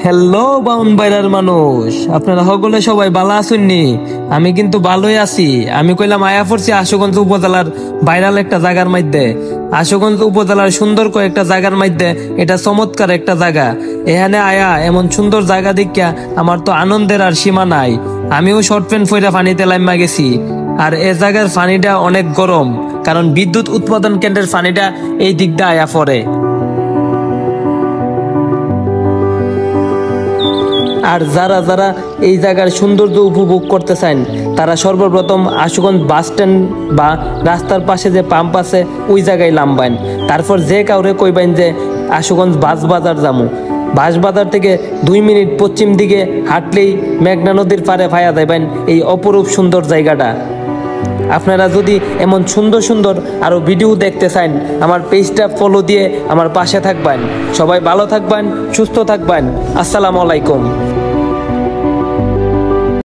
Hello বাউন বাইরার মানুষ, আপনারা সকলে সবাই ভালো আছেননি? আমি কিন্তু ভালোই আছি। আমি কইলাম আয়া পড়ছি আশুগঞ্জ উপজেলার ভাইরাল একটা জায়গার মধ্যে। আশুগঞ্জ উপজেলার সুন্দর কয়েকটা জায়গার মধ্যে এটা চমৎকার একটা জায়গা। এখানে আয়া এমন সুন্দর জায়গা দেখিয়া আমার তো আনন্দের আর সীমা নাই। আমিও শর্ট প্যান্ট পইরা পানিতে লাইমা গেছি। আর এ জায়গার পানিটা অনেক গরম, কারণ বিদ্যুৎ উৎপাদন কেন্দ্রের পানিটা এই দিক দিয়ে আয়া পড়ে। আর যারা যারা এই জায়গার সৌন্দর্য উপভোগ করতে চান, তারা সর্বপ্রথম আশুগঞ্জ বাস স্ট্যান্ড বা রাস্তার পাশে যে পাম্প আছে ওই জায়গায় নামবেন। তারপর যে কাউরে কইবেন যে আশুগঞ্জ বাস বাজার যামু। বাস বাজার থেকে 2 মিনিট পশ্চিম দিকে হাঁটলেই মেঘনা নদীর পাড়ে ভাইয়া যাবেন এই অপরূপ সুন্দর জায়গাটা। আপনারা যদি এমন সুন্দর সুন্দর আরো ভিডিও দেখতে চান, আমার পেজটা ফলো দিয়ে আমার পাশে থাকবেন। সবাই ভালো থাকবেন, সুস্থ থাকবেন। আসসালামু আলাইকুম।